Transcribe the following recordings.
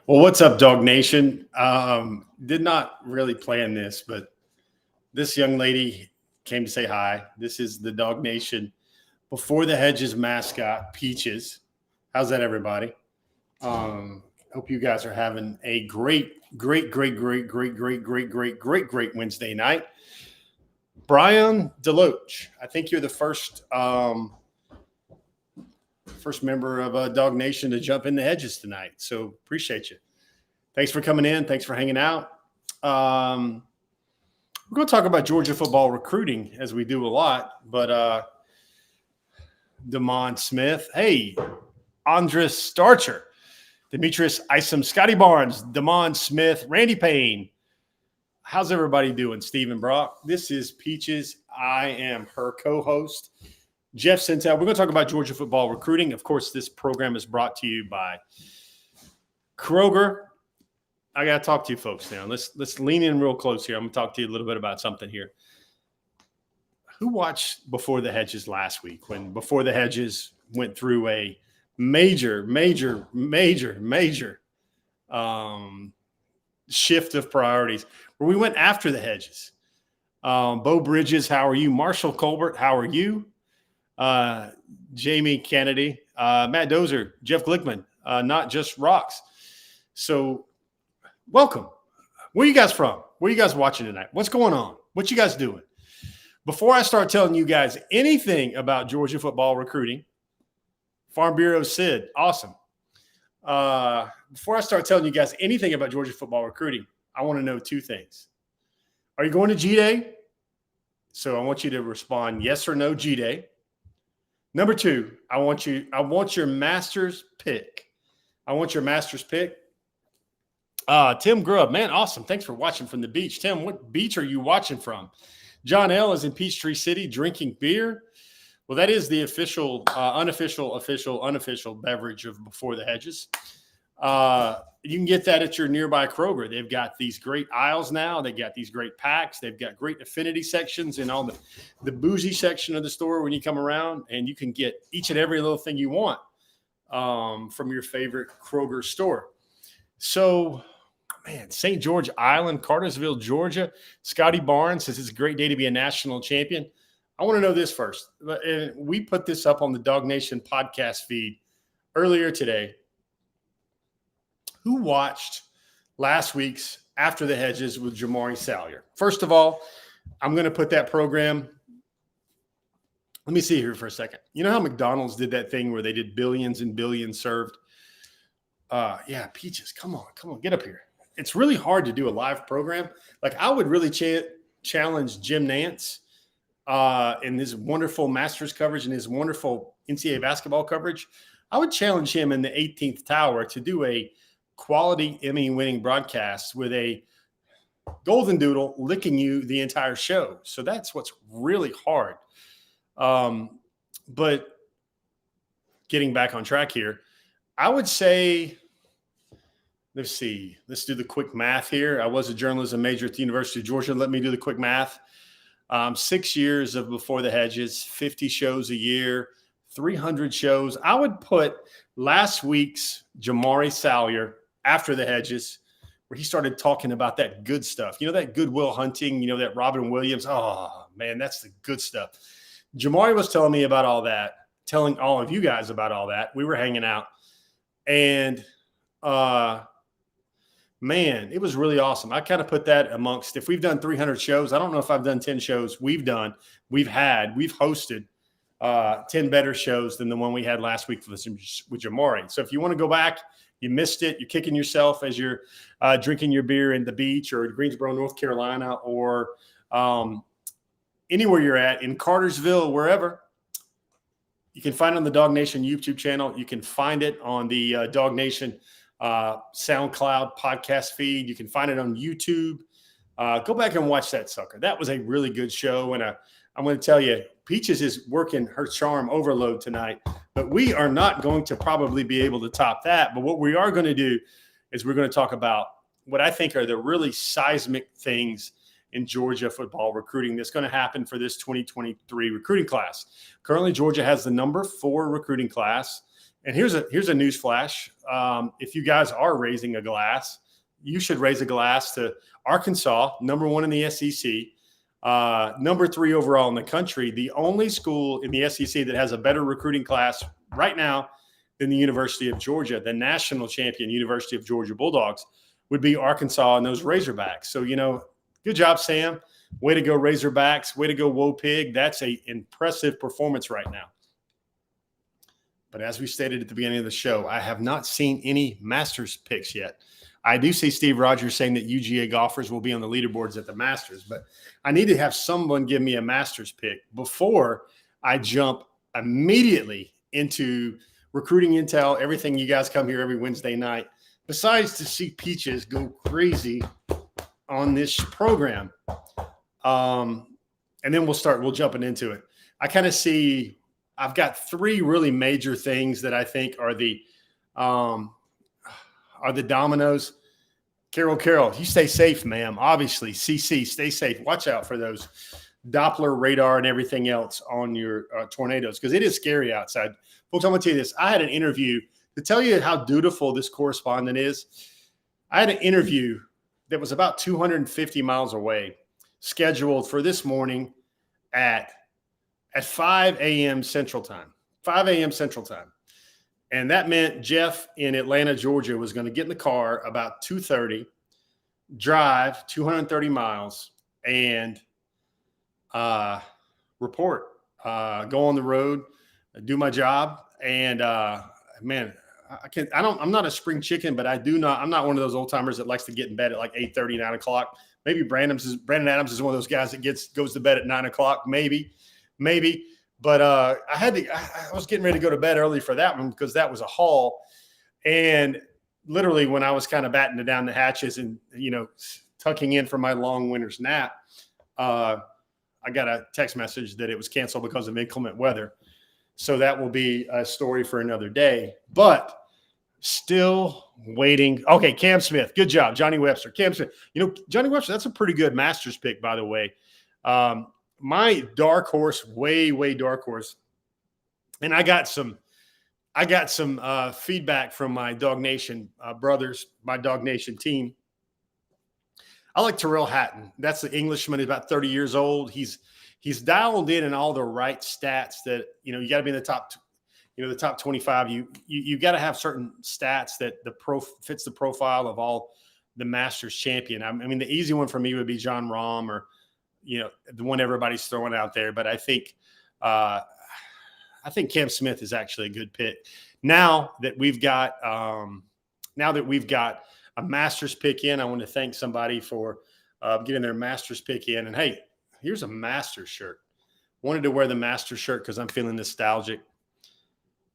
Well, what's up, Dog Nation? Did not really plan this, but this young lady came to say hi. This is the Dog Nation Before the Hedges mascot, Peaches. How's that, everybody? Hope you guys are having a great Wednesday night. Brian Deloach, I think you're the first member of Dog Nation to jump in the hedges tonight. So appreciate you. Thanks for coming in. Thanks for hanging out. We're going to talk about Georgia football recruiting, as we do a lot. But Damon Smith, hey, Andres Starcher, Demetrius Isom, Scotty Barnes, Damon Smith, Randy Payne. How's everybody doing? Stephen Brock. This is Peaches. I am her co-host, Jeff Sentel. We're going to talk about Georgia football recruiting. Of course, this program is brought to you by Kroger. I got to talk to you folks now. Let's lean in real close here. I'm going to talk to you a little bit about something here. Who watched Before the Hedges last week when Before the Hedges went through a major shift of priorities where we went after the hedges? Bo Bridges, how are you? Marshall Colbert, how are you? Jamie Kennedy, Matt Dozer, Jeff Glickman, Not Just Rocks. So welcome. Where are you guys from? Where are you guys watching tonight? What's going on? What you guys doing? Before I start telling you guys anything about Georgia football recruiting, Farm Bureau Sid, awesome. Before I start telling you guys anything about Georgia football recruiting, I want to know two things. Are you going to G-Day? So I want you to respond yes or no, G-Day. Number two, I want your master's pick. Tim Grubb, man, awesome. Thanks for watching from the beach. Tim, what beach are you watching from? John L. is in Peachtree City drinking beer. Well, that is the official, unofficial beverage of Before the Hedges. You can get that at your nearby Kroger. They've got these great aisles now. They got these great packs. They've got great affinity sections in all the bougie section of the store when you come around, and you can get each and every little thing you want from your favorite Kroger store. So, man, St. George Island, Cartersville, Georgia. Scotty Barnes says it's a great day to be a national champion. I want to know this first. And we put this up on the Dog Nation podcast feed earlier today. Who watched last week's After the Hedges with Jamari Salyer? First of all, I'm going to put that program. Let me see here for a second. You know how McDonald's did that thing where they did billions and billions served? Yeah, Peaches, come on, get up here. It's really hard to do a live program. Like, I would really challenge Jim Nance in his wonderful Masters coverage and his wonderful NCAA basketball coverage. I would challenge him in the 18th Tower to do a quality Emmy-winning broadcast with a golden doodle licking you the entire show. So that's what's really hard. But getting back on track here, I would say, let's see. Let's do the quick math here. I was a journalism major at the University of Georgia. Let me do the quick math. 6 years of Before the Hedges, 50 shows a year, 300 shows. I would put last week's Jamari Salyer, After the Hedges, where he started talking about that good stuff. You know, that Goodwill Hunting, you know, that Robin Williams. Oh, man, that's the good stuff. Jamari was telling me about all that, telling all of you guys about all that. We were hanging out. And, man, it was really awesome. I kind of put that amongst, if we've done 300 shows, I don't know if I've done 10 shows we've hosted 10 better shows than the one we had last week with Jamari. So if you want to go back, you missed it, you're kicking yourself as you're drinking your beer in the beach or Greensboro, North Carolina, or anywhere you're at, in Cartersville, wherever, you can find it on the Dog Nation YouTube channel. You can find it on the Dog Nation SoundCloud podcast feed. You can find it on YouTube. Go back and watch that sucker. That was a really good show. And I'm going to tell you, Peaches is working her charm overload tonight, but we are not going to probably be able to top that. But what we are going to do is we're going to talk about what I think are the really seismic things in Georgia football recruiting that's going to happen for this 2023 recruiting class. Currently, Georgia has the number 4 recruiting class And here's a news flash. If you guys are raising a glass, you should raise a glass to Arkansas, number 1 in the SEC, number 3 overall in the country, the only school in the SEC that has a better recruiting class right now than the University of Georgia. The national champion University of Georgia Bulldogs would be Arkansas and those Razorbacks. So, good job, Sam. Way to go, Razorbacks. Way to go, Whoa Pig. That's an impressive performance right now. But as we stated at the beginning of the show, I have not seen any Masters picks yet. I do see Steve Rogers saying that UGA golfers will be on the leaderboards at the Masters, but I need to have someone give me a Masters pick before I jump immediately into recruiting intel, everything. You guys come here every Wednesday night, besides to see Peaches go crazy on this program. And then we'll jumping into it. I kind of see I've got 3 really major things that I think are the dominoes. Carol, you stay safe, ma'am. Obviously, CC, stay safe. Watch out for those Doppler radar and everything else on your tornadoes, because it is scary outside. Folks, I'm going to tell you this. I had an interview to tell you how dutiful this correspondent is. I had an interview that was about 250 miles away, scheduled for this morning at 5 a.m. Central Time. 5 a.m. Central Time. And that meant Jeff in Atlanta, Georgia, was going to get in the car about 2:30, drive 230 miles, and report, go on the road, do my job. And man, I'm not a spring chicken, but I'm not one of those old timers that likes to get in bed at like 8:30, 9 o'clock. Maybe Brandon Adams is one of those guys that goes to bed at 9 o'clock. Maybe. But I was getting ready to go to bed early for that one because that was a haul. And literally when I was kind of battening down the hatches and, tucking in for my long winter's nap, I got a text message that it was canceled because of inclement weather. So that will be a story for another day, but still waiting. Okay. Cam Smith. Good job. Johnny Webster. Cam Smith. Johnny Webster, that's a pretty good Masters pick, by the way. My dark horse, way dark horse. And I got some feedback from my Dog Nation brothers, my Dog Nation team. I like Terrell Hatton. That's the Englishman. He's about 30 years old. He's dialed in all the right stats that, you got to be in the top, the top 25. You got to have certain stats that fits the profile of all the Masters champion. I mean, the easy one for me would be John Rahm or, the one everybody's throwing out there. But I think Cam Smith is actually a good pick. Now that we've got a Masters pick in, I want to thank somebody for getting their Masters pick in. And hey, here's a Masters shirt. Wanted to wear the Masters shirt because I'm feeling nostalgic.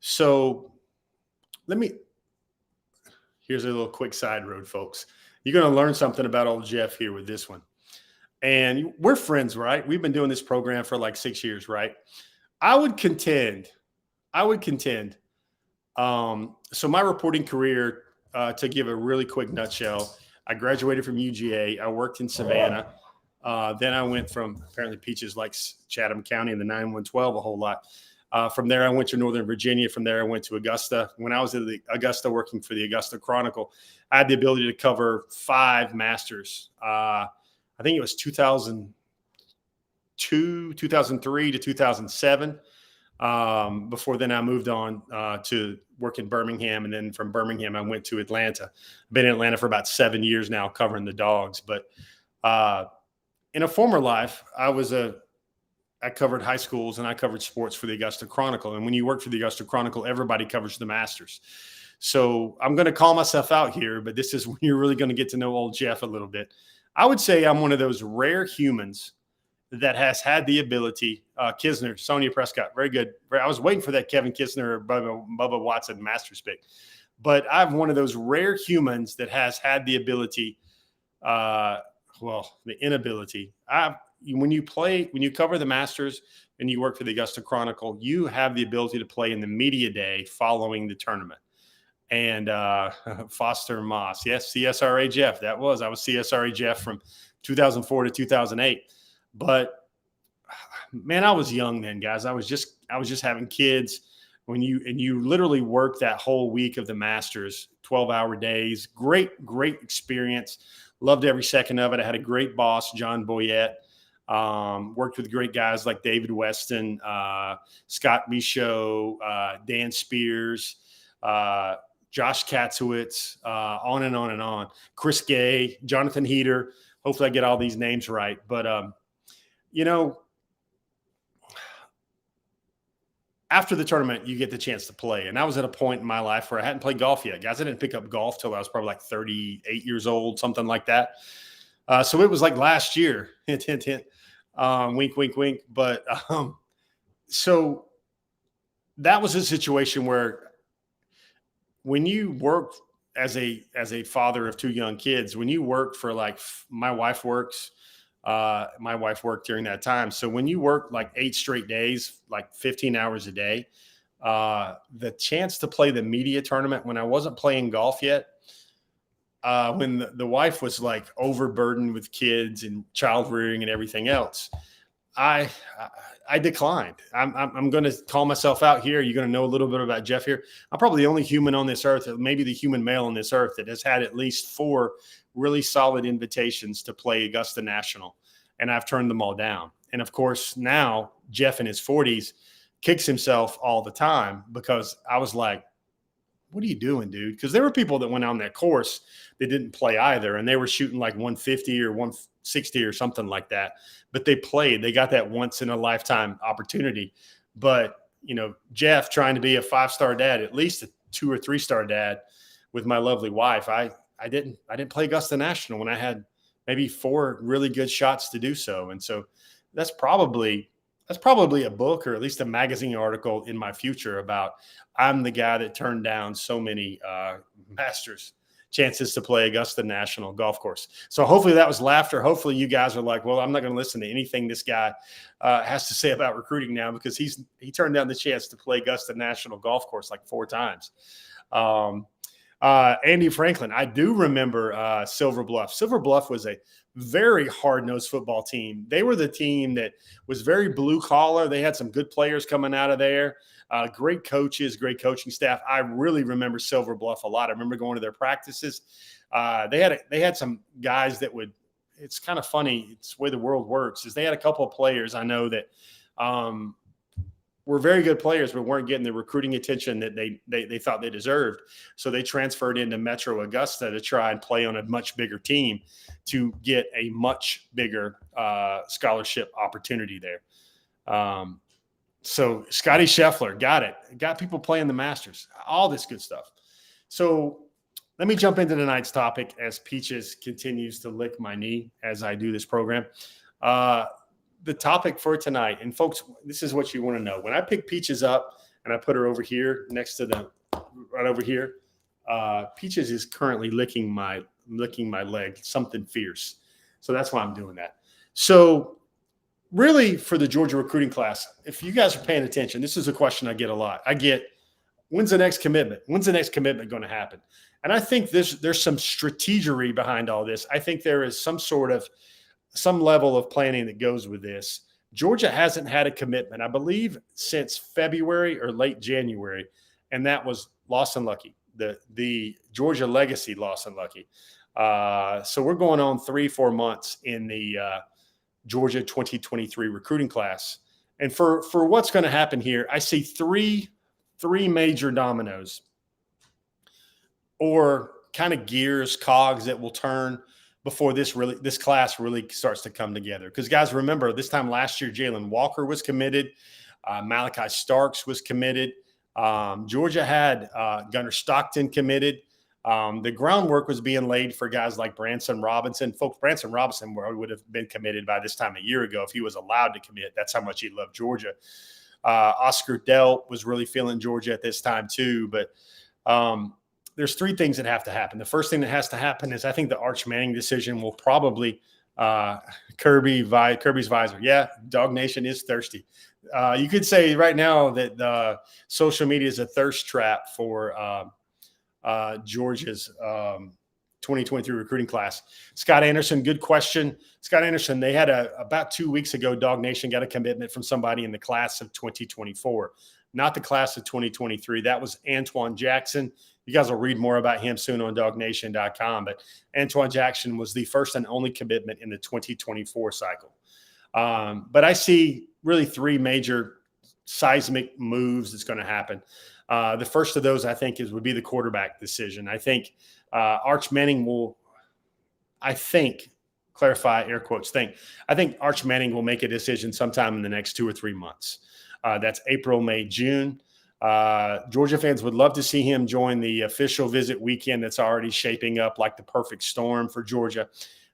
So here's a little quick side road, folks. You're going to learn something about old Jeff here with this one. And we're friends, right? We've been doing this program for like 6 years, right? I would contend. So my reporting career, to give a really quick nutshell, I graduated from UGA. I worked in Savannah. Then I went from, apparently Peaches likes Chatham County and the 9112 a whole lot. From there, I went to Northern Virginia. From there, I went to Augusta. When I was at Augusta working for the Augusta Chronicle, I had the ability to cover 5 Masters. I think it was 2002, 2003 to 2007. Before then, I moved on to work in Birmingham. And then from Birmingham, I went to Atlanta. I've been in Atlanta for about 7 years now covering the Dogs. But in a former life, I covered high schools and I covered sports for the Augusta Chronicle. And when you work for the Augusta Chronicle, everybody covers the Masters. So I'm going to call myself out here, but this is when you're really going to get to know old Jeff a little bit. I would say I'm one of those rare humans that has had the ability. Kisner, Sonia Prescott, very good. I was waiting for that Kevin Kisner or Bubba Watson Masters pick. But I'm one of those rare humans that has had the ability, the inability. When you cover the Masters and you work for the Augusta Chronicle, you have the ability to play in the media day following the tournament. And Foster Moss, yes, CSRA Jeff. I was CSRA Jeff from 2004 to 2008. But man, I was young then, guys. I was just having kids. when you literally work that whole week of the Masters, 12-hour days. Great experience. Loved every second of it. I had a great boss, John Boyette. Worked with great guys like David Weston, Scott Michaud, Dan Spears, Josh Katzowitz, on and on and on. Chris Gay, Jonathan Heater. Hopefully I get all these names right. But, after the tournament, you get the chance to play. And I was at a point in my life where I hadn't played golf yet. Guys, I didn't pick up golf till I was probably like 38 years old, something like that. So it was like last year. Hint, hint, hint. Wink, wink, wink. But so that was a situation where when you work as a father of 2 young kids, when you work for like my wife worked during that time. So when you work like 8 straight days, like 15 hours a day, the chance to play the media tournament when I wasn't playing golf yet, when the wife was like overburdened with kids and child rearing and everything else, I declined. I'm going to call myself out here. You're going to know a little bit about Jeff here. I'm probably the only human on this earth, maybe the human male on this earth, that has had at least 4 really solid invitations to play Augusta National, and I've turned them all down. And of course, now Jeff in his 40s kicks himself all the time because I was like, what are you doing, dude? Because there were people that went on that course that didn't play either, and they were shooting like 150 or 160 or something like that. But they played. They got that once in a lifetime opportunity. But, Jeff trying to be a 5-star dad, at least a 2 or 3-star dad with my lovely wife, I didn't play Augusta National when I had maybe 4 really good shots to do so. And so that's probably a book or at least a magazine article in my future about I'm the guy that turned down so many Masters chances to play Augusta National golf course. So hopefully that was laughter. Hopefully you guys are like, well, I'm not going to listen to anything this guy has to say about recruiting now, because he turned down the chance to play Augusta National golf course like 4 times. Andy Franklin, I do remember Silver Bluff. Silver Bluff was a very hard-nosed football team. They were the team that was very blue-collar. They had some good players coming out of there, great coaches, great coaching staff. I really remember Silver Bluff a lot. I remember going to their practices. They had some guys that would – it's kind of funny. It's the way the world works is they had a couple of players I know that were very good players but weren't getting the recruiting attention that they thought they deserved. So they transferred into Metro Augusta to try and play on a much bigger team to get a much bigger scholarship opportunity there. So Scotty Scheffler got people playing the Masters, all this good stuff. So let me jump into tonight's topic as Peaches continues to lick my knee as I do this program. The topic for tonight, and folks, this is what you want to know. When I pick Peaches up and I put her over here next to right over here, Peaches is currently licking my leg, something fierce. So that's why I'm doing that. So really, for the Georgia recruiting class, if you guys are paying attention, this is a question I get a lot. I get, when's the next commitment? When's the next commitment going to happen? And I think there's some strategery behind all this. I think there is some level of planning that goes with this. Georgia hasn't had a commitment, I believe, since February or late January, and that was Lawson Lucky, the Georgia legacy Lawson Lucky. So we're going on 3-4 months in the Georgia 2023 recruiting class. And for what's going to happen here, I see three major dominoes or kind of cogs that will turn before this class really starts to come together. Because guys, remember this time last year, Jalen Walker was committed. Malachi Starks was committed. Georgia had Gunnar Stockton committed. The groundwork was being laid for guys like Branson Robinson. Folks, Branson Robinson would have been committed by this time a year ago if he was allowed to commit. That's how much he loved Georgia. Oscar Dell was really feeling Georgia at this time too. But there's 3 things that have to happen. The first thing that has to happen is I think the Arch Manning decision will probably Kirby's visor. Yeah, Dog Nation is thirsty. You could say right now that social media is a thirst trap for Georgia's 2023 recruiting class. Scott Anderson, good question. Scott Anderson, they had about 2 weeks ago, Dog Nation got a commitment from somebody in the class of 2024. not the class of 2023. That was Antoine Jackson. You guys will read more about him soon on dognation.com. But Antoine Jackson was the first and only commitment in the 2024 cycle. But I see really three major seismic moves that's going to happen. The first of those, I think, would be the quarterback decision. I think Arch Manning will, clarify air quotes, I think Arch Manning will make a decision sometime in the next 2 or 3 months. That's April, May, June. Georgia fans would love to see him join the official visit weekend that's already shaping up like the perfect storm for Georgia.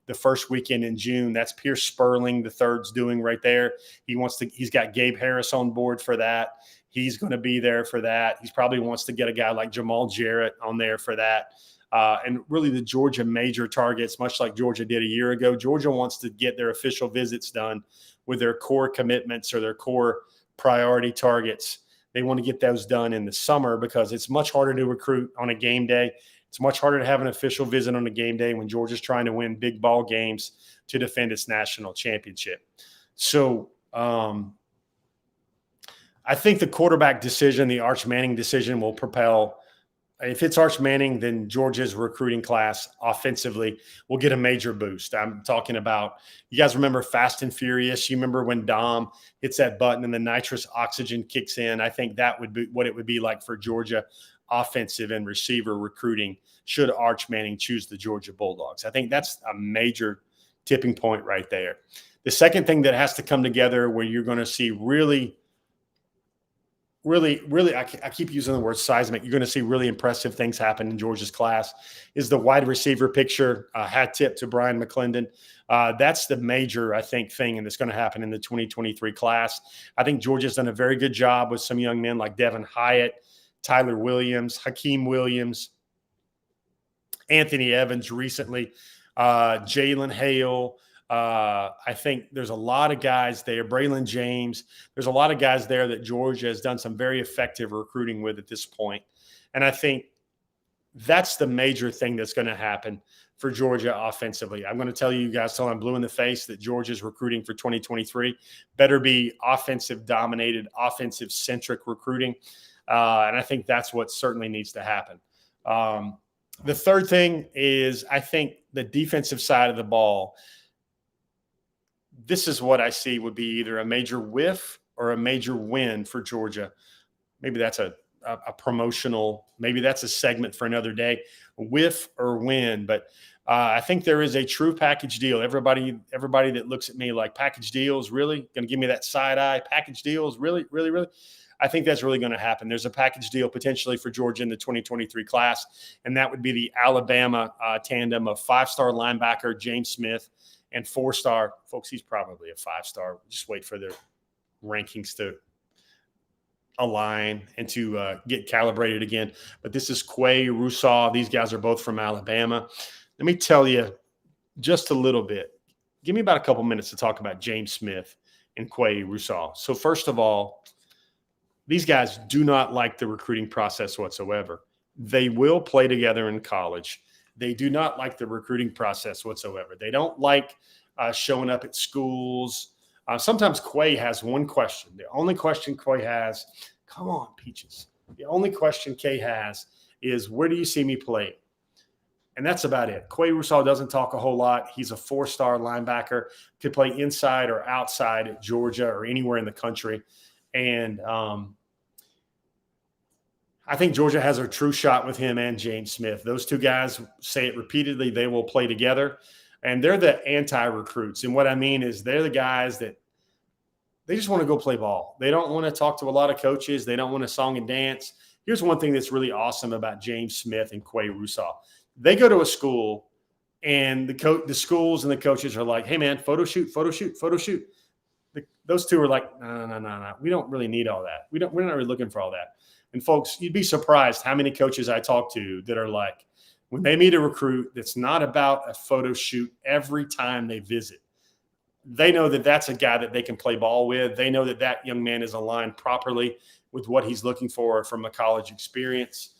The first weekend in June, that's Pierce Sperling, the third's doing right there. He's got Gabe Harris on board for that. He's going to be there for that. He probably wants to get a guy like Jamal Jarrett on there for that. And really the Georgia major targets, much like Georgia did a year ago, Georgia wants to get their official visits done with their core commitments or their core priority targets. They want to get those done in the summer because it's much harder to recruit on a game day. It's much harder to have an official visit on a game day when Georgia's trying to win big ball games to defend its national championship. So I think the quarterback decision, the Arch Manning decision will propel. If it's Arch Manning, then Georgia's recruiting class offensively will get a major boost. I'm talking about, you guys remember Fast and Furious? You remember when Dom hits that button and the nitrous oxygen kicks in? I think that would be what it would be like for Georgia offensive and receiver recruiting should Arch Manning choose the Georgia Bulldogs. I think that's a major tipping point right there. The second thing that has to come together where you're going to see really, I keep using the word seismic. You're going to see really impressive things happen in Georgia's class is the wide receiver picture. Hat tip to Brian McClendon. That's the major, I think, thing that's going to happen in the 2023 class. I think Georgia's done a very good job with some young men like Devin Hyatt, Tyler Williams, Hakeem Williams, Anthony Evans recently, Jalen Hale. I think there's a lot of guys there. Braylon James. There's a lot of guys there that Georgia has done some very effective recruiting with at this point. And I think that's the major thing that's going to happen for Georgia offensively. I'm going to tell you guys till I'm blue in the face that Georgia's recruiting for 2023 better be offensive dominated, offensive centric recruiting. And I think that's what certainly needs to happen. The third thing is I think the defensive side of the ball. This is what I see would be either a major whiff or a major win for Georgia. Maybe that's a promotional, maybe that's a segment for another day, whiff or win. But I think there is a true package deal. Everybody that looks at me like package deals, really going to give me that side eye, package deals, really. I think that's really going to happen. There's a package deal potentially for Georgia in the 2023 class, and that would be the Alabama tandem of 5-star linebacker James Smith and 4-star. Folks, he's probably a 5-star. Just wait for their rankings to align and to get calibrated again. But this is Quay Rousseau. These guys are both from Alabama. Let me tell you just a little bit. Give me about a couple minutes to talk about James Smith and Quay Rousseau. So first of all, these guys do not like the recruiting process whatsoever. They will play together in college. They do not like the recruiting process whatsoever. They don't like showing up at schools. Sometimes Quay has one question. The only question Quay has, come on, Peaches. The only question Quay has is, where do you see me play? And that's about it. Quay Rousseau doesn't talk a whole lot. He's a 4-star linebacker, could play inside or outside at Georgia or anywhere in the country. And I think Georgia has a true shot with him and James Smith. Those two guys say it repeatedly. They will play together. And they're the anti-recruits. And what I mean is they're the guys that they just want to go play ball. They don't want to talk to a lot of coaches. They don't want to song and dance. Here's one thing that's really awesome about James Smith and Quay Rousseau. They go to a school, and the schools and the coaches are like, hey, man, photo shoot. Those two are like, no. We don't really need all that. We're not really looking for all that. And folks, you'd be surprised how many coaches I talk to that are like, when they meet a recruit that's not about a photo shoot every time they visit, they know that that's a guy that they can play ball with. They know that that young man is aligned properly with what he's looking for from a college experience.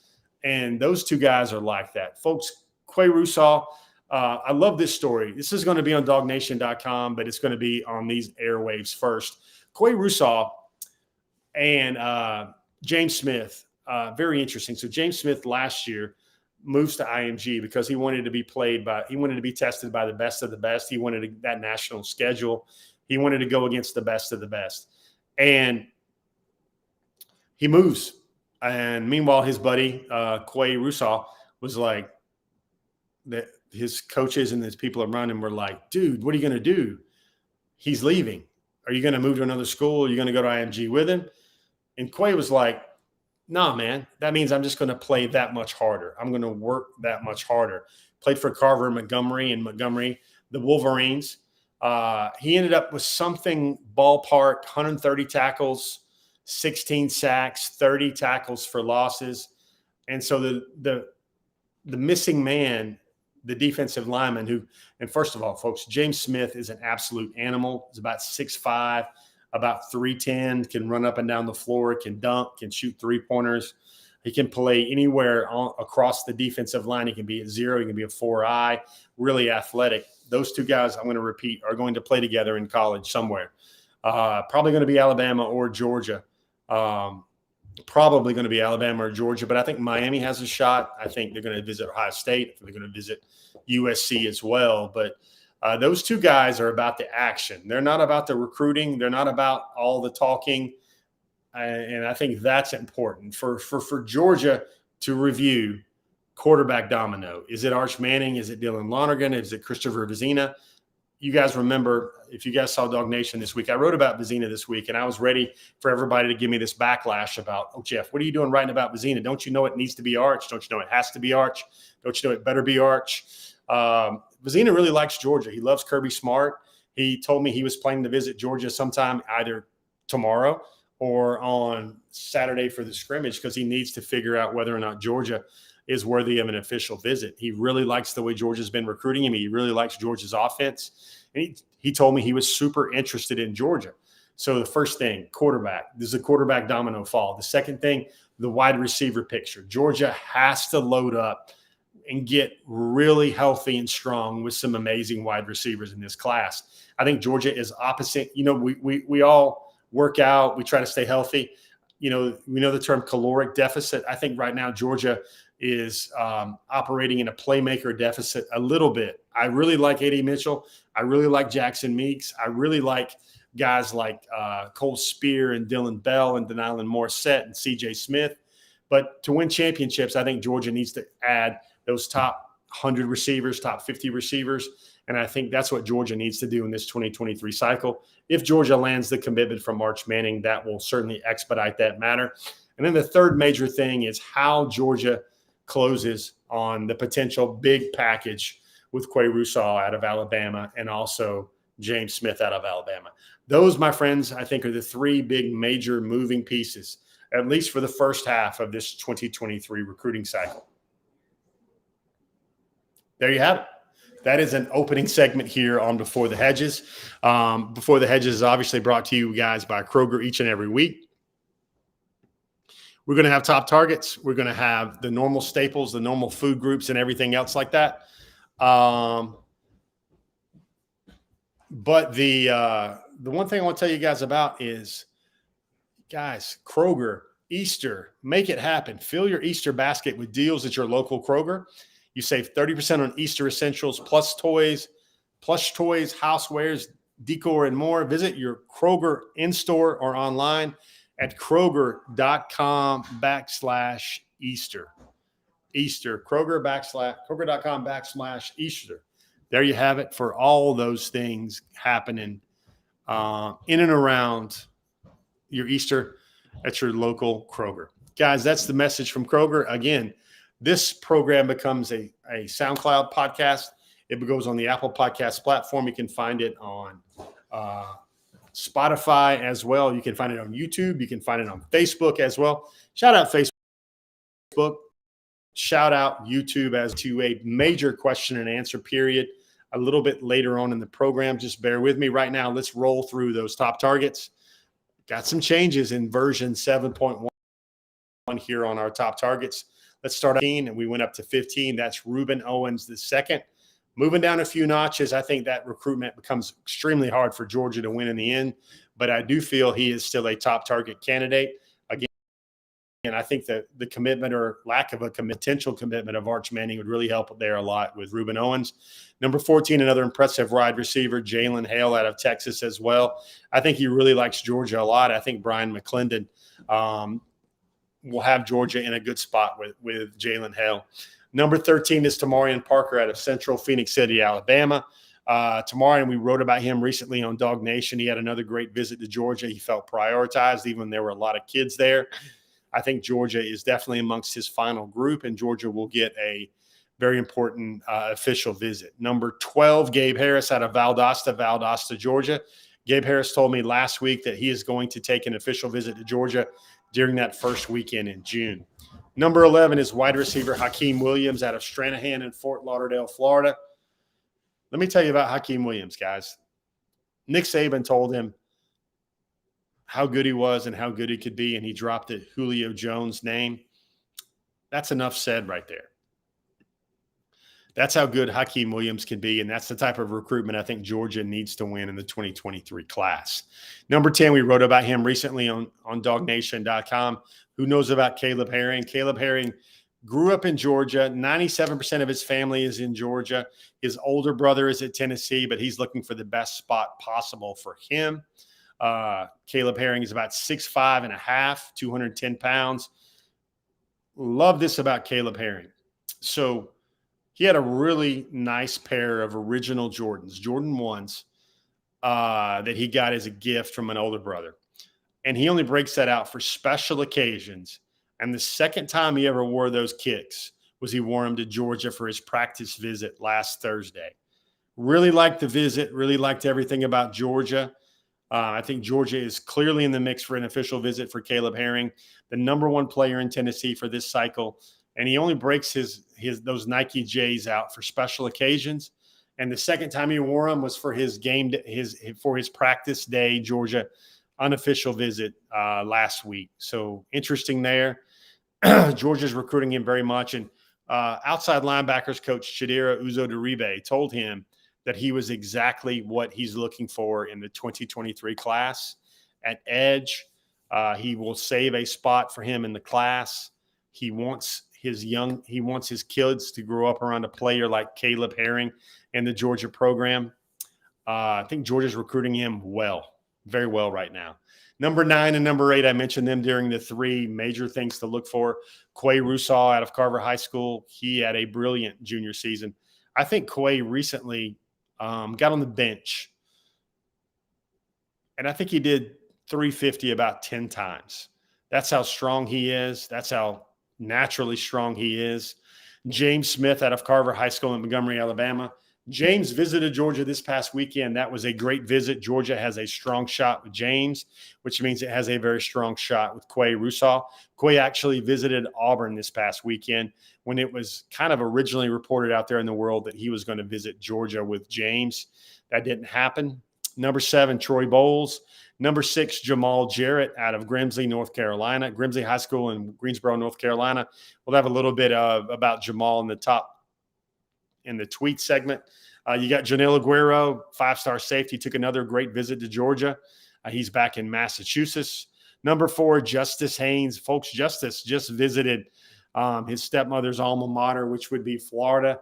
And those two guys are like that. Folks, Quay Rousseau, I love this story. This is going to be on dognation.com, but it's going to be on these airwaves first. Quay Rousseau and James Smith, very interesting. So James Smith last year moves to IMG because he wanted to be tested by the best of the best. He wanted that national schedule. He wanted to go against the best of the best. And he moves. And meanwhile, his buddy, Quay Russaw, was like, his coaches and his people around him were like, dude, what are you going to do? He's leaving. Are you going to move to another school? Are you going to go to IMG with him? And Quay was like, nah, man, that means I'm just going to play that much harder. I'm going to work that much harder. Played for Carver and Montgomery, the Wolverines. He ended up with something ballpark, 130 tackles, 16 sacks, 30 tackles for losses. And so the missing man, the defensive lineman and first of all, folks, James Smith is an absolute animal. He's about 6'5", about 310, can run up and down the floor, can dunk, can shoot three-pointers. He can play anywhere across the defensive line. He can be at 0. He can be a 4-eye, really athletic. Those two guys, I'm going to repeat, are going to play together in college somewhere. Probably going to be Alabama or Georgia. Probably going to be Alabama or Georgia, but I think Miami has a shot. I think they're going to visit Ohio State. They're going to visit USC as well. But those two guys are about the action. They're not about the recruiting. They're not about all the talking. And I think that's important for Georgia to review quarterback domino. Is it Arch Manning? Is it Dylan Lonergan? Is it Christopher Vizina? You guys remember, if you guys saw Dog Nation this week, I wrote about Vizina this week, and I was ready for everybody to give me this backlash about, oh, Jeff, what are you doing writing about Vizina? Don't you know it needs to be Arch? Don't you know it has to be Arch? Don't you know it better be Arch? Vizina really likes Georgia. He loves Kirby Smart. He told me he was planning to visit Georgia sometime either tomorrow or on Saturday for the scrimmage because he needs to figure out whether or not Georgia is worthy of an official visit. He really likes the way Georgia's been recruiting him. He really likes Georgia's offense. And he told me he was super interested in Georgia. So the first thing, quarterback. This is a quarterback domino fall. The second thing, the wide receiver picture. Georgia has to load up and get really healthy and strong with some amazing wide receivers in this class. I think Georgia is opposite. You know, we all work out. We try to stay healthy. You know, we know the term caloric deficit. I think right now Georgia is operating in a playmaker deficit a little bit. I really like A.D. Mitchell. I really like Jackson Meeks. I really like guys like Cole Spear and Dylan Bell and Denylin Morissette and C.J. Smith. But to win championships, I think Georgia needs to add those top 100 receivers, top 50 receivers. And I think that's what Georgia needs to do in this 2023 cycle. If Georgia lands the commitment from Arch Manning, that will certainly expedite that matter. And then the third major thing is how Georgia closes on the potential big package with Quay Russaw out of Alabama and also James Smith out of Alabama. Those, my friends, I think are the three big major moving pieces, at least for the first half of this 2023 recruiting cycle. There you have it. That is an opening segment here on Before the Hedges. Before the Hedges is obviously brought to you guys by Kroger each and every week. We're going to have top targets. We're going to have the normal staples, the normal food groups, and everything else like that. But the one thing I want to tell you guys about is, guys, Kroger, Easter, make it happen. Fill your Easter basket with deals at your local Kroger. You save 30% on Easter essentials, plus toys, plush toys, housewares, decor, and more. Visit your Kroger in-store or online at Kroger.com/Easter. Kroger.com/Easter. There you have it for all those things happening in and around your Easter at your local Kroger. Guys, that's the message from Kroger. Again, this program becomes a SoundCloud podcast. It goes on the Apple Podcast platform. You can find it on Spotify as well. You can find it on YouTube. You can find it on Facebook as well. Shout out Facebook. Shout out YouTube as to a major question and answer period a little bit later on in the program. Just bear with me right now. Let's roll through those top targets. Got some changes in version 7.1 here on our top targets. Let's start at 15, and we went up to 15. That's Reuben Owens II. Moving down a few notches, I think that recruitment becomes extremely hard for Georgia to win in the end, but I do feel he is still a top target candidate. And I think that the commitment or lack of a potential commitment of Arch Manning would really help there a lot with Reuben Owens. Number 14, another impressive wide receiver, Jalen Hale out of Texas as well. I think he really likes Georgia a lot. I think Brian McClendon will have Georgia in a good spot with Jalen Hale. Number 13 is Tamarian Parker out of Central Phoenix City, Alabama. Tamarian, we wrote about him recently on Dog Nation. He had another great visit to Georgia. He felt prioritized, even when there were a lot of kids there. I think Georgia is definitely amongst his final group, and Georgia will get a very important official visit. Number 12, Gabe Harris out of Valdosta, Georgia. Gabe Harris told me last week that he is going to take an official visit to Georgia during that first weekend in June. Number 11 is wide receiver Hakeem Williams out of Stranahan in Fort Lauderdale, Florida. Let me tell you about Hakeem Williams, guys. Nick Saban told him how good he was and how good he could be, and he dropped the Julio Jones name. That's enough said right there. That's how good Hakeem Williams can be, and that's the type of recruitment I think Georgia needs to win in the 2023 class. Number 10, we wrote about him recently on DogNation.com. Who knows about Caleb Herring? Caleb Herring grew up in Georgia. 97% of his family is in Georgia. His older brother is at Tennessee, but he's looking for the best spot possible for him. Caleb Herring is about 6'5.5", 210 pounds. Love this about Caleb Herring. So he had a really nice pair of original Jordans, Jordan 1s, that he got as a gift from an older brother. And he only breaks that out for special occasions. And the second time he ever wore those kicks was he wore them to Georgia for his practice visit last Thursday. Really liked the visit, really liked everything about Georgia. I think Georgia is clearly in the mix for an official visit for Caleb Herring, the number one player in Tennessee for this cycle. And he only breaks those Nike J's out for special occasions. And the second time he wore them was for his practice day Georgia unofficial visit last week. So interesting there. Georgia's recruiting him very much. And outside linebackers coach Chidera Uzodiribe told him that he was exactly what he's looking for in the 2023 class at edge. He will save a spot for him in the class. He wants his kids to grow up around a player like Caleb Herring in the Georgia program. I think Georgia's recruiting him very well right now. Number 9 and number 8, I mentioned them during the 3 major things to look for. Quay Russaw out of Carver High School. He had a brilliant junior season. I think Quay recently got on the bench, and I think he did 350 about 10 times. That's how strong he is. That's how naturally strong he is. James Smith out of Carver High School in Montgomery, Alabama. James visited Georgia this past weekend. That was a great visit. Georgia has a strong shot with James, which means it has a very strong shot with Quay Russaw. Quay actually visited Auburn this past weekend when it was kind of originally reported out there in the world that he was going to visit Georgia with James. That didn't happen. Number 7, Troy Bowles. Number 6, Jamal Jarrett out of Grimsley, North Carolina. Grimsley High School in Greensboro, North Carolina. We'll have a little bit about Jamal in the tweet segment. You got Janelle Aguero, 5-star safety, took another great visit to Georgia. He's back in Massachusetts. Number 4, Justice Haynes. Folks, Justice just visited his stepmother's alma mater, which would be Florida,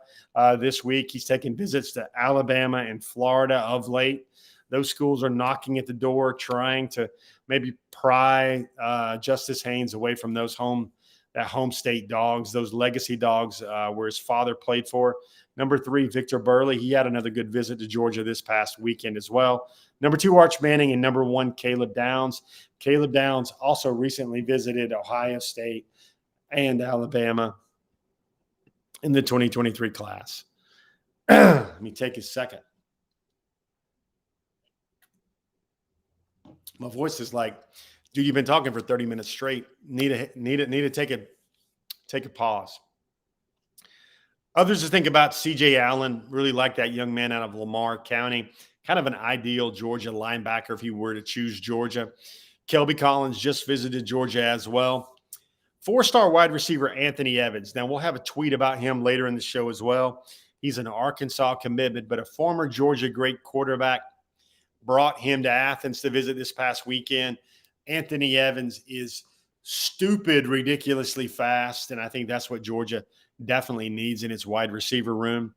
this week. He's taking visits to Alabama and Florida of late. Those schools are knocking at the door, trying to maybe pry Justice Haynes away from those home state dogs, those legacy dogs where his father played for. Number 3, Victor Burley. He had another good visit to Georgia this past weekend as well. Number 2, Arch Manning, and number 1, Caleb Downs. Caleb Downs also recently visited Ohio State and Alabama in the 2023 class. Let me take a second. My voice is like, dude, you've been talking for 30 minutes straight. Need to take a pause. Others to think about, C.J. Allen, really like that young man out of Lamar County. Kind of an ideal Georgia linebacker if you were to choose Georgia. Kelby Collins just visited Georgia as well. 4-star wide receiver Anthony Evans. Now, we'll have a tweet about him later in the show as well. He's an Arkansas commitment, but a former Georgia great quarterback. Brought him to Athens to visit this past weekend. Anthony Evans is stupid, ridiculously fast. And I think that's what Georgia definitely needs in its wide receiver room.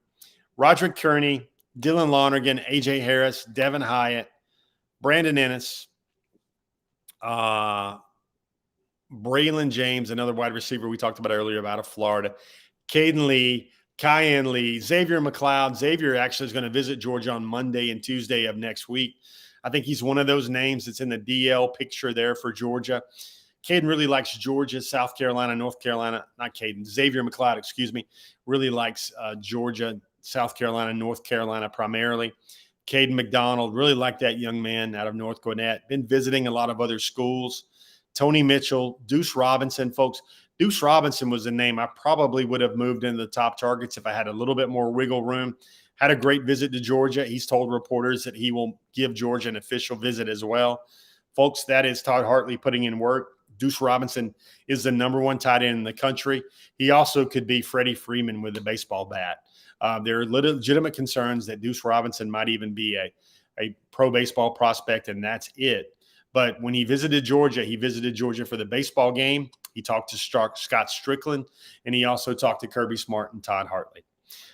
Roderick Kearney, Dylan Lonergan, AJ Harris, Devin Hyatt, Brandon Ennis, uh, Braylon James, another wide receiver we talked about earlier out of Florida, Caden Lee, Kyan Lee, Xavier McLeod. Xavier actually is going to visit Georgia on Monday and Tuesday of next week. I think he's one of those names that's in the DL picture there for Georgia. Caden really likes Georgia, South Carolina, North Carolina. Not Caden, Xavier McLeod, excuse me, really likes Georgia, South Carolina, North Carolina primarily. Caden McDonald, really like that young man out of North Gwinnett. Been visiting a lot of other schools. Tony Mitchell, Deuce Robinson, folks. Deuce Robinson was a name I probably would have moved into the top targets if I had a little bit more wiggle room. Had a great visit to Georgia. He's told reporters that he will give Georgia an official visit as well. Folks, that is Todd Hartley putting in work. Deuce Robinson is the number one tight end in the country. He also could be Freddie Freeman with a baseball bat. There are legitimate concerns that Deuce Robinson might even be a pro baseball prospect, and that's it. But when he visited Georgia for the baseball game. He talked to Scott Strickland, and he also talked to Kirby Smart and Todd Hartley.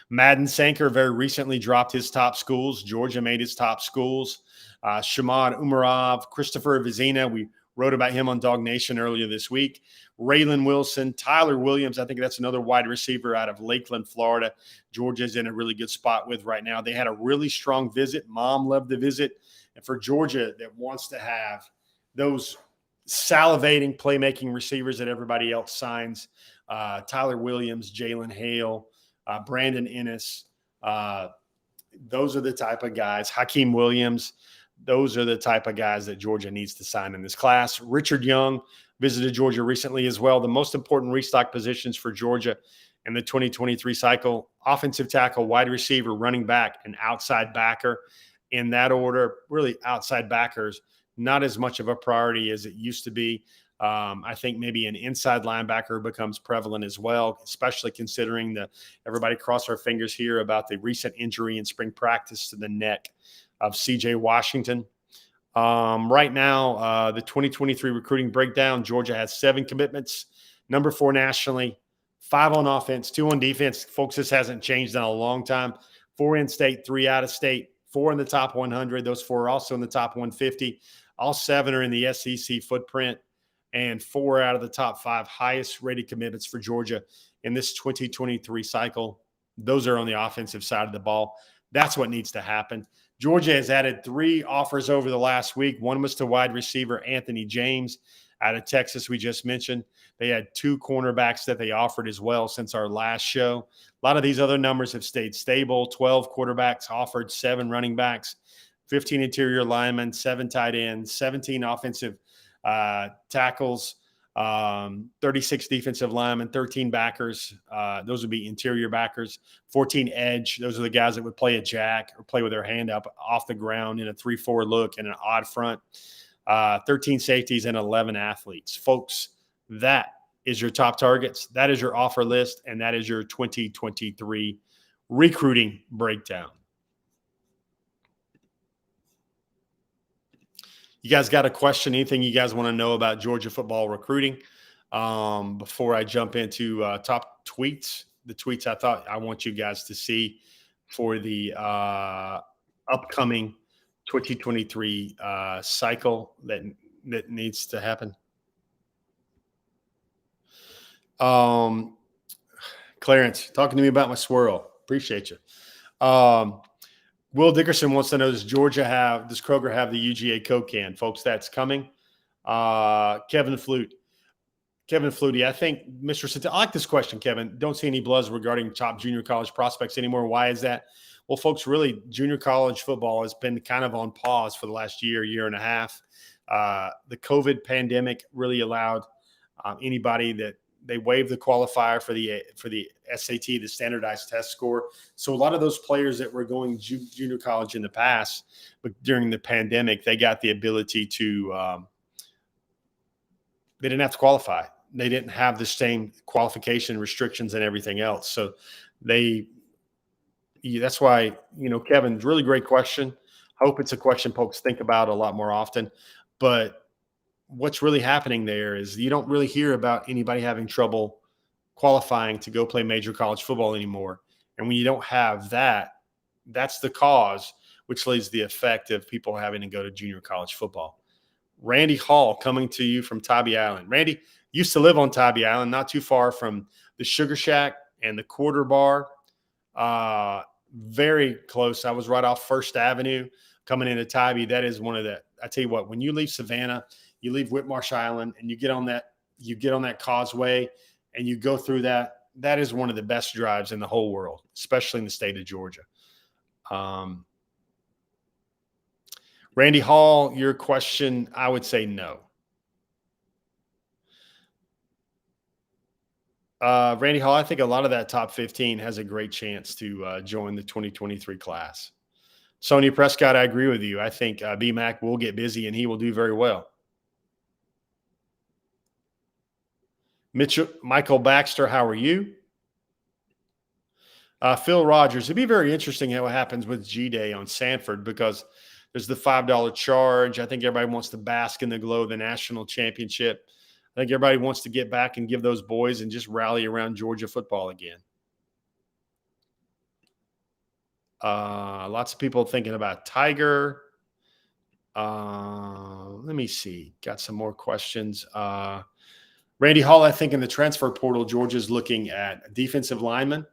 Madden Sanker very recently dropped his top schools. Georgia made his top schools. Shamad Umarov, Christopher Vizina, we wrote about him on Dog Nation earlier this week. Raylan Wilson, Tyler Williams, I think that's another wide receiver out of Lakeland, Florida. Georgia's in a really good spot with right now. They had a really strong visit. Mom loved the visit. And for Georgia that wants to have those salivating playmaking receivers that everybody else signs, Tyler Williams, Jalen Hale, Brandon Ennis, those are the type of guys. Hakeem Williams, those are the type of guys that Georgia needs to sign in this class. Richard Young visited Georgia recently as well. The most important restock positions for Georgia in the 2023 cycle: offensive tackle, wide receiver, running back, and outside backer. In that order, really outside backers, not as much of a priority as it used to be. I think maybe an inside linebacker becomes prevalent as well, especially considering everybody cross our fingers here about the recent injury in spring practice to the neck of CJ Washington. Right now, the 2023 recruiting breakdown: Georgia has 7 commitments, number 4 nationally, 5 on offense, 2 on defense. Folks, this hasn't changed in a long time. 4 in state, 3 out of state, 4 in the top 100. Those 4 are also in the top 150. All 7 are in the SEC footprint, and 4 out of the top 5 highest rated commitments for Georgia in this 2023 cycle. Those are on the offensive side of the ball. That's what needs to happen. Georgia has added 3 offers over the last week. One was to wide receiver Anthony James out of Texas, we just mentioned. They had 2 cornerbacks that they offered as well since our last show. A lot of these other numbers have stayed stable. 12 quarterbacks offered, 7 running backs, 15 interior linemen, 7 tight ends, 17 offensive tackles, 36 defensive linemen, 13 backers. Those would be interior backers, 14 edge. Those are the guys that would play a jack or play with their hand up off the ground in a 3-4 look and an odd front. 13 safeties and 11 athletes. Folks, that is your top targets. That is your offer list, and that is your 2023 recruiting breakdown. You guys got a question? Anything you guys want to know about Georgia football recruiting? Before I jump into top tweets, the tweets I thought I want you guys to see for the upcoming 2023 cycle that needs to happen. Clarence, talking to me about my swirl. Appreciate you. Will Dickerson wants to know, does Kroger have the UGA Coke can? Folks, that's coming. Kevin Flutie, I think Mr. Santa, I like this question, Kevin. Don't see any buzz regarding top junior college prospects anymore. Why is that? Well, folks, really, junior college football has been kind of on pause for the last year and a half. The COVID pandemic really allowed anybody that they waived the qualifier for the SAT, the standardized test score. So a lot of those players that were going junior college in the past, but during the pandemic, they got the ability to they didn't have to qualify. They didn't have the same qualification restrictions and everything else. So that's why, Kevin, really great question. Hope it's a question folks think about a lot more often. But what's really happening there is you don't really hear about anybody having trouble qualifying to go play major college football anymore. And when you don't have that, that's the cause, which leads to the effect of people having to go to junior college football. Randy Hall coming to you from Tybee Island. Randy used to live on Tybee Island, not too far from the Sugar Shack and the Quarter Bar. Very close. I was right off First Avenue coming into Tybee. That is one of the, I tell you what, when you leave Savannah, you leave Whitmarsh Island and you get on that causeway and you go through that is one of the best drives in the whole world, especially in the state of Georgia. Randy Hall, your question, I would say no. Randy Hall, I think a lot of that top 15 has a great chance to join the 2023 class. Sonia Prescott, I agree with you. I think BMAC will get busy and he will do very well. Michael Baxter, how are you? Phil Rogers, it'd be very interesting what happens with G-Day on Sanford because there's the $5 charge. I think everybody wants to bask in the glow of the national championship. I think everybody wants to get back and give those boys and just rally around Georgia football again. Lots of people thinking about Tiger. Let me see. Got some more questions. Randy Hall, I think in the transfer portal, Georgia's looking at defensive linemen.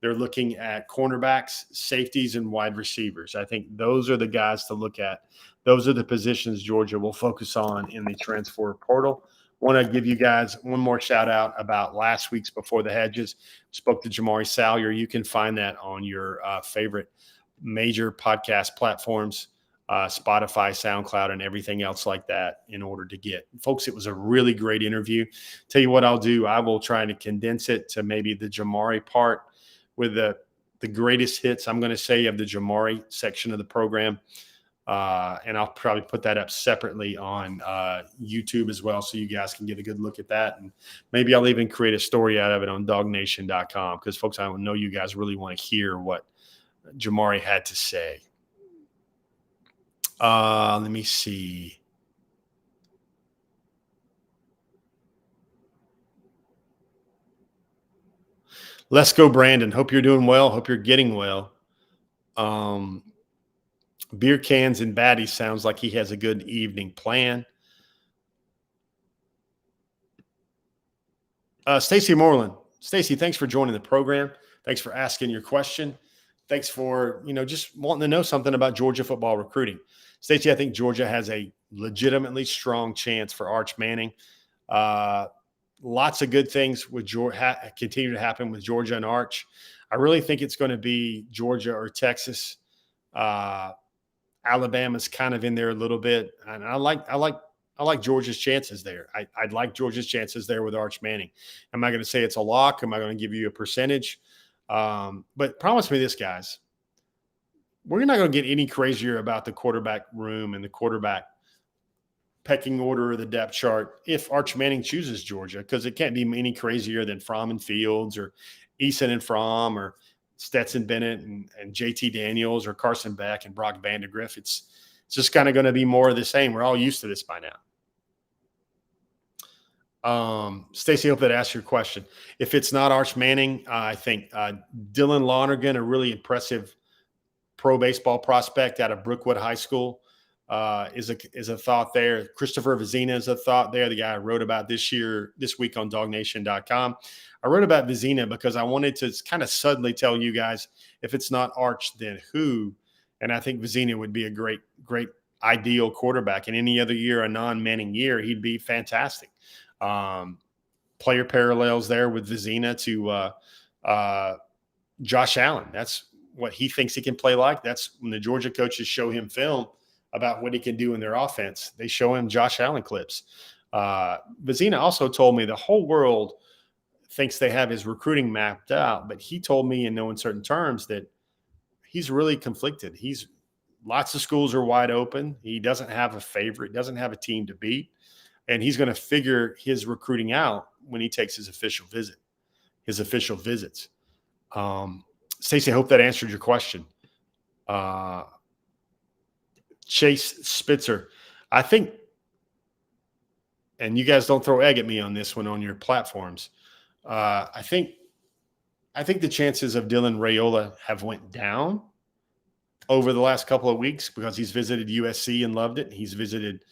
They're looking at cornerbacks, safeties, and wide receivers. I think those are the guys to look at. Those are the positions Georgia will focus on in the transfer portal. Want to give you guys one more shout out about last week's Before the Hedges. Spoke to Jamari Salyer. You can find that on your favorite major podcast platforms, Spotify, SoundCloud, and everything else like that in order to get. Folks, it was a really great interview. Tell you what I'll do. I will try to condense it to maybe the Jamari part with the greatest hits, I'm going to say, of the Jamari section of the program. And I'll probably put that up separately on YouTube as well so you guys can get a good look at that. And maybe I'll even create a story out of it on dognation.com because, folks, I know you guys really want to hear what Jamari had to say. Let me see. Let's go, Brandon. Hope you're doing well. Hope you're getting well. Beer cans and baddies sounds like he has a good evening plan. Stacy Moreland. Stacy, thanks for joining the program. Thanks for asking your question. Thanks for, just wanting to know something about Georgia football recruiting. Stacy, I think Georgia has a legitimately strong chance for Arch Manning. Lots of good things with continue to happen with Georgia and Arch. I really think it's going to be Georgia or Texas. Alabama's kind of in there a little bit, and I like Georgia's chances there. I'd like Georgia's chances there with Arch Manning. Am I going to say it's a lock? Am I going to give you a percentage? But promise me this, guys. We're not going to get any crazier about the quarterback room and the quarterback pecking order of the depth chart if Arch Manning chooses Georgia, because it can't be any crazier than Fromm and Fields or Eason and Fromm or Stetson Bennett and JT Daniels or Carson Beck and Brock Vandegrift. It's just kind of going to be more of the same. We're all used to this by now. Stacey, I hope that answers your question. If it's not Arch Manning, I think Dylan Lonergan, a really impressive pro baseball prospect out of Brookwood High School, is a thought there. Christopher Vizina is a thought there. The guy I wrote about this week on dognation.com. I wrote about Vizina because I wanted to kind of suddenly tell you guys, if it's not Arch, then who? And I think Vizina would be a great, great ideal quarterback. In any other year, a non-Manning year, he'd be fantastic. Player parallels there with Vizina to Josh Allen. That's what he thinks he can play like. That's when the Georgia coaches show him film about what he can do in their offense. They show him Josh Allen clips. Vizina also told me the whole world thinks they have his recruiting mapped out, but he told me in no uncertain terms that he's really conflicted. Lots of schools are wide open. He doesn't have a favorite, doesn't have a team to beat, and he's going to figure his recruiting out when he takes his official visits. Stacey, I hope that answered your question. Chase Spitzer, I think and you guys don't throw egg at me on this one on your platforms. I think the chances of Dylan Raiola have went down over the last couple of weeks because he's visited USC and loved it. He's visited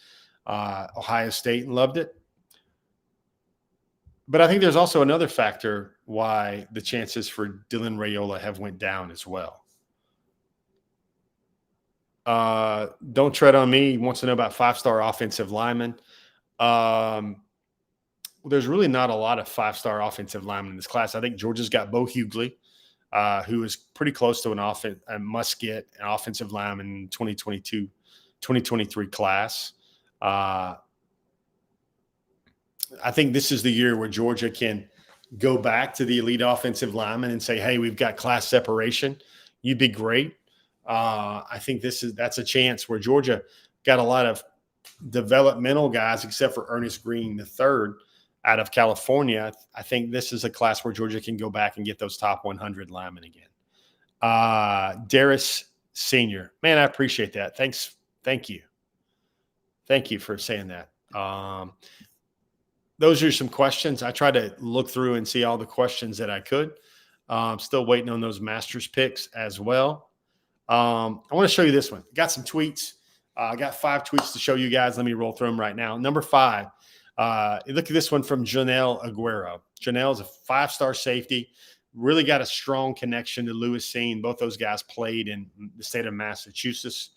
Ohio State and loved it. But I think there's also another factor why the chances for Dylan Raiola have went down as well. Don't tread on me. He wants to know about 5-star offensive linemen. There's really not a lot of 5-star offensive linemen in this class. I think Georgia's got Bo Hughley, who is pretty close to a must-get an offensive lineman in 2022-2023 class. I think this is the year where Georgia can go back to the elite offensive lineman and say, hey, we've got class separation. You'd be great. I think that's a chance where Georgia got a lot of developmental guys, except for Ernest Green III out of California. I think this is a class where Georgia can go back and get those top 100 linemen again. Darius Sr., man, I appreciate that. Thanks. Thank you. Thank you for saying that. Those are some questions. I tried to look through and see all the questions that I could. I'm still waiting on those Masters picks as well. I want to show you this one. Got some tweets. I got 5 tweets to show you guys. Let me roll through them right now. Number 5, look at this one from Janelle Aguero. Janelle is a 5-star safety. Really got a strong connection to Lewis Seen. Both those guys played in the state of Massachusetts.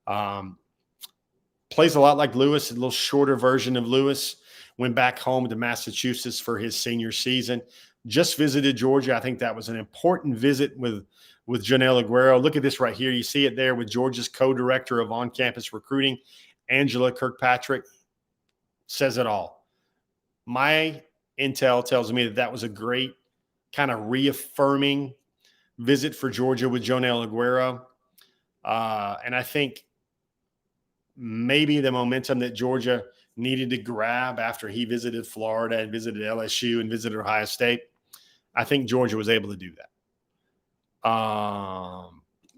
Plays a lot like Lewis, a little shorter version of Lewis. Went back home to Massachusetts for his senior season. Just visited Georgia. I think that was an important visit with Janelle Aguero. Look at this right here. You see it there with Georgia's co-director of on-campus recruiting, Angela Kirkpatrick. Says it all. My intel tells me that was a great kind of reaffirming visit for Georgia with Janelle Aguero. And I think maybe the momentum that Georgia needed to grab after he visited Florida and visited LSU and visited Ohio State, I think Georgia was able to do that.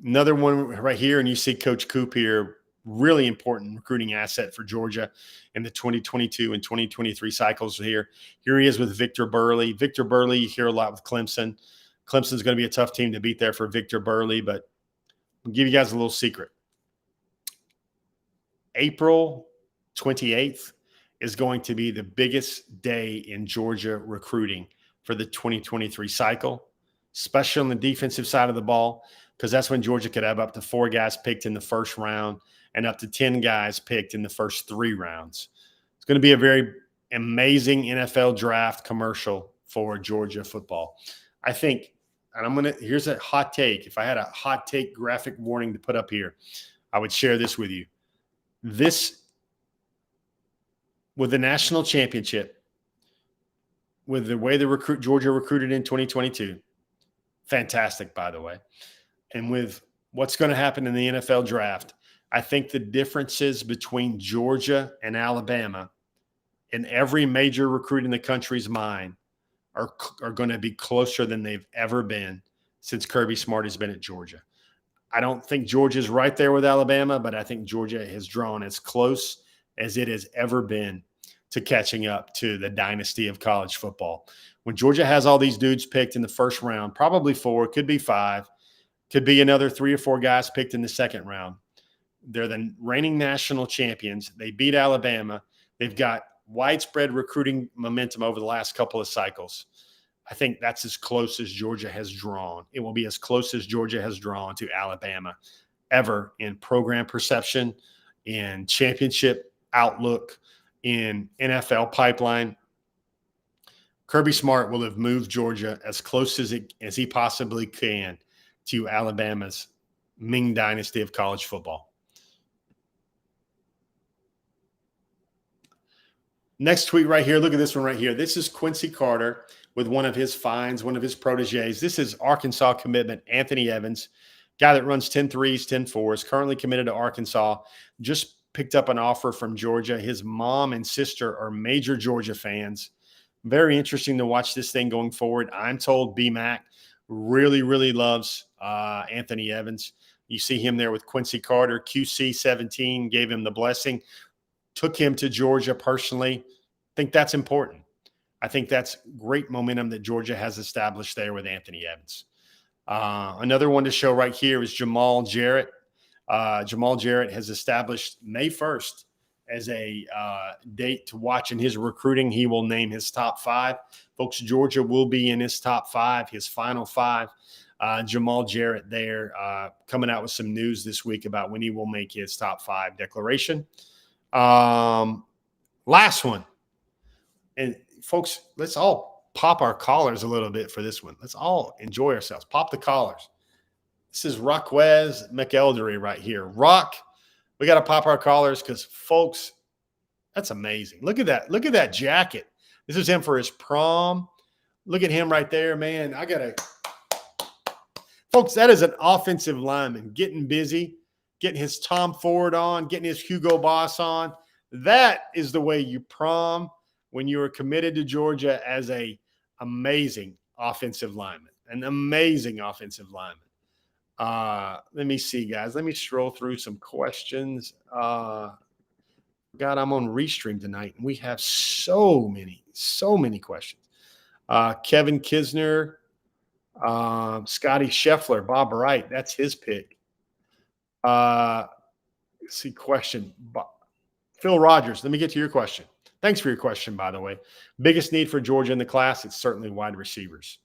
Another one right here, and you see Coach Coop here, really important recruiting asset for Georgia in the 2022 and 2023 cycles here. Here he is with Victor Burley. Victor Burley, you hear a lot with Clemson. Clemson's going to be a tough team to beat there for Victor Burley, but I'll give you guys a little secret. April 28th is going to be the biggest day in Georgia recruiting for the 2023 cycle, especially on the defensive side of the ball, because that's when Georgia could have up to 4 guys picked in the first round and up to 10 guys picked in the first 3 rounds. It's going to be a very amazing NFL draft commercial for Georgia football. I think, and here's a hot take. If I had a hot take graphic warning to put up here, I would share this with you. This, with the national championship, with the way Georgia recruited in 2022, fantastic, by the way, and with what's going to happen in the NFL draft, I think the differences between Georgia and Alabama in every major recruit in the country's mind are going to be closer than they've ever been since Kirby Smart has been at Georgia. I don't think Georgia's right there with Alabama, but I think Georgia has drawn as close as it has ever been to catching up to the dynasty of college football. When Georgia has all these dudes picked in the first round, probably 4, could be 5, could be another 3 or 4 guys picked in the second round. They're the reigning national champions. They beat Alabama. They've got widespread recruiting momentum over the last couple of cycles. I think that's as close as Georgia has drawn. It will be as close as Georgia has drawn to Alabama ever in program perception, in championship outlook, in NFL pipeline. Kirby Smart will have moved Georgia as close as he possibly can to Alabama's Ming dynasty of college football. Next tweet right here. Look at this one right here. This is Quincy Carter with one of his finds, one of his proteges. This is Arkansas commitment, Anthony Evans, guy that runs 10 threes, 10 fours, currently committed to Arkansas, just picked up an offer from Georgia. His mom and sister are major Georgia fans. Very interesting to watch this thing going forward. I'm told BMAC really, really loves Anthony Evans. You see him there with Quincy Carter. QC 17 gave him the blessing, took him to Georgia personally. think that's important. I think that's great momentum that Georgia has established there with Anthony Evans. Another one to show right here is Jamal Jarrett. Jamal Jarrett has established May 1st as a date to watch in his recruiting. He will name his top 5. Folks, Georgia will be in his top 5, his final 5. Jamal Jarrett there coming out with some news this week about when he will make his top 5 declaration. Last one. And folks, let's all pop our collars a little bit for this one. Let's all enjoy ourselves. Pop the collars. This is Rockwez McElderry right here. Rock, we got to pop our collars because, folks, that's amazing. Look at that. Look at that jacket. This is him for his prom. Look at him right there, man. Folks, that is an offensive lineman getting busy, getting his Tom Ford on, getting his Hugo Boss on. That is the way you prom when you are committed to Georgia as a amazing offensive lineman, an amazing offensive lineman. Let me see, guys. Let me scroll through some questions. God, I'm on Restream tonight, and we have so many questions. Kevin Kisner, Scotty Scheffler, Bob Wright. That's his pick. Let's see, question. Phil Rogers, let me get to your question. Thanks for your question, by the way. Biggest need for Georgia in the class, it's certainly wide receivers.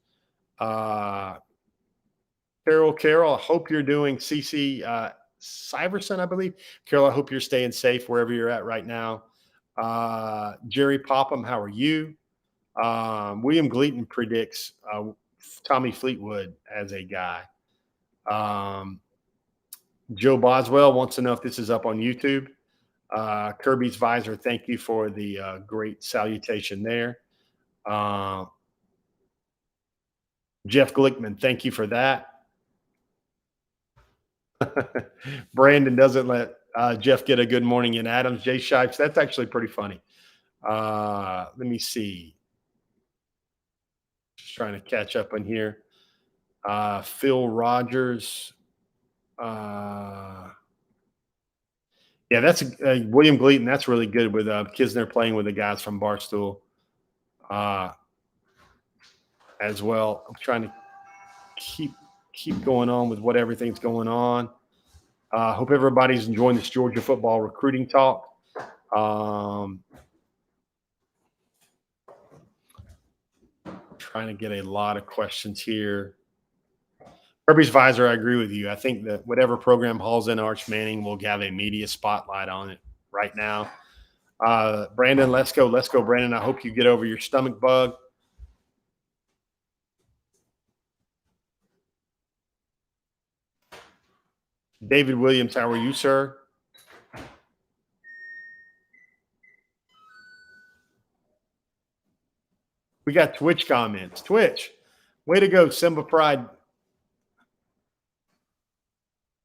Carol, I hope you're doing CC Syverson, I believe. Carol, I hope you're staying safe wherever you're at right now. Jerry Popham, how are you? William Gleaton predicts Tommy Fleetwood as a guy. Joe Boswell wants to know if this is up on YouTube. Kirby's Visor, thank you for the great salutation there. Jeff Glickman, thank you for that. Brandon doesn't let Jeff get a good morning in Adams. Jay Shipes, that's actually pretty funny. Let me see. Just trying to catch up on here. Phil Rogers. Yeah, that's William Gleaton. That's really good with Kisner playing with the guys from Barstool as well. I'm trying to keep going on with what everything's going on. Hope everybody's enjoying this Georgia football recruiting talk. Trying to get a lot of questions here. Kirby's Visor, I agree with you. I think that whatever program hauls in Arch Manning will have a media spotlight on it right now. Brandon, let's go, Brandon. I hope you get over your stomach bug. David Williams, how are you, sir? We got Twitch comments. Twitch, way to go, Simba Pride.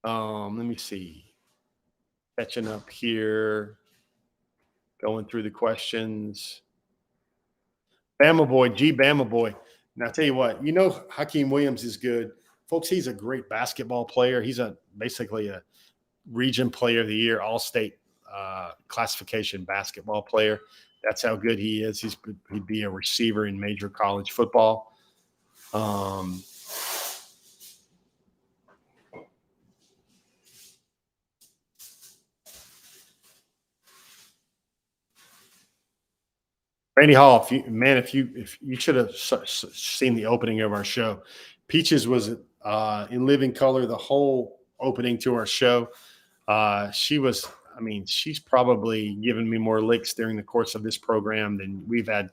Let me see. Catching up here. Going through the questions. Bama Boy, Bama Boy. Now, I'll tell you what, Hakeem Williams is good. Folks, he's a great basketball player. He's basically a region player of the year, all-state classification basketball player. That's how good he is. He'd be a receiver in major college football. Randy Hall, if you should have seen the opening of our show. Peaches was in living color the whole opening to our show. She's probably given me more licks during the course of this program than we've had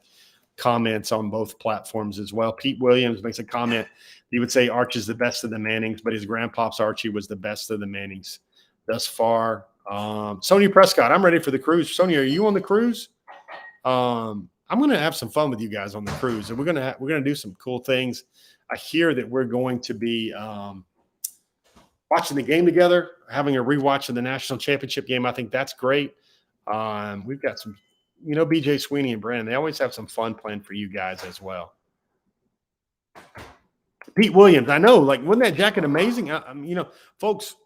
comments on both platforms as well. Pete Williams makes a comment. He would say Arch is the best of the Mannings, but his grandpops Archie was the best of the Mannings thus far. Sonia Prescott, I'm ready for the cruise. Sonia, are you on the cruise? I'm going to have some fun with you guys on the cruise, and we're going to do some cool things. I hear that we're going to be watching the game together, having a rewatch of the national championship game. I think that's great. We've got some, BJ Sweeney and Brandon, they always have some fun planned for you guys as well. Pete Williams, I know, wasn't that jacket amazing? Folks,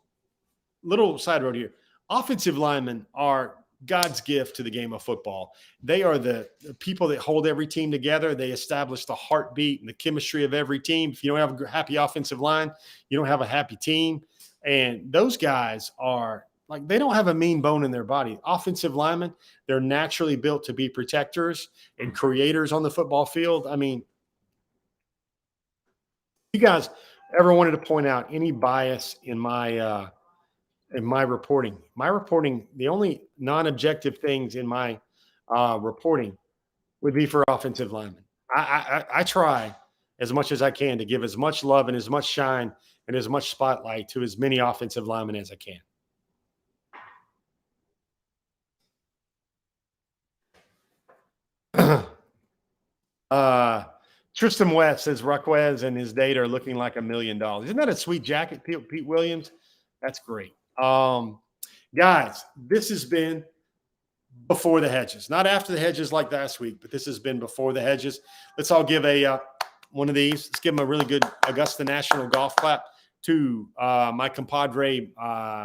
little side road here. Offensive linemen are God's gift to the game of football. They are the people that hold every team together. They establish the heartbeat and the chemistry of every team. If you don't have a happy offensive line, you don't have a happy team. And those guys are like, they don't have a mean bone in their body. Offensive linemen, they're naturally built to be protectors and creators on the football field. I mean, you guys ever wanted to point out any bias in my reporting? My reporting, the only non-objective things in my reporting would be for offensive linemen. I try as much as I can to give as much love and as much shine and as much spotlight to as many offensive linemen as I can. Tristan West says Ruckwez and his data are looking like $1,000,000. Isn't that a sweet jacket, Pete Williams? That's great. Guys, this has been Before the Hedges, not after the hedges like last week, but this has been Before the Hedges. Let's all give a one of these. Let's give them a really good Augusta National golf clap to my compadre,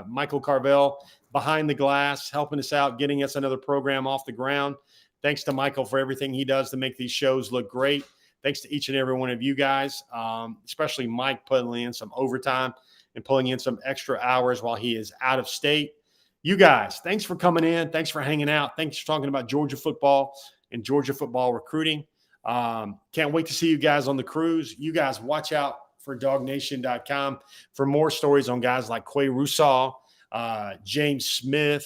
Michael Carvel, behind the glass, helping us out, getting us another program off the ground. Thanks to Michael for everything he does to make these shows look great. Thanks to each and every one of you guys, especially Mike putting in some overtime and pulling in some extra hours while he is out of state. You guys, thanks for coming in. Thanks for hanging out. Thanks for talking about Georgia football and Georgia football recruiting. Can't wait to see you guys on the cruise. You guys watch out for dognation.com for more stories on guys like Quay Russaw, James Smith.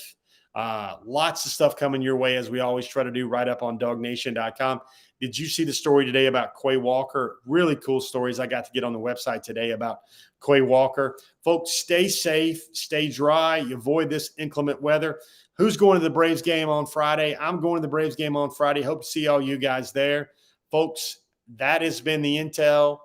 Lots of stuff coming your way, as we always try to do, right up on dognation.com. Did you see the story today about Quay Walker? Really cool stories I got to get on the website today about Quay Walker. Folks, stay safe, stay dry, you avoid this inclement weather. Who's going to the Braves game on Friday? I'm going to the Braves game on Friday. Hope to see all you guys there. Folks, that has been the intel.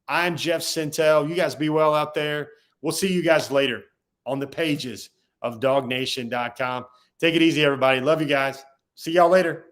I'm Jeff Sintel. You guys be well out there. We'll see you guys later on the pages of dognation.com. Take it easy, everybody. Love you guys. See y'all later.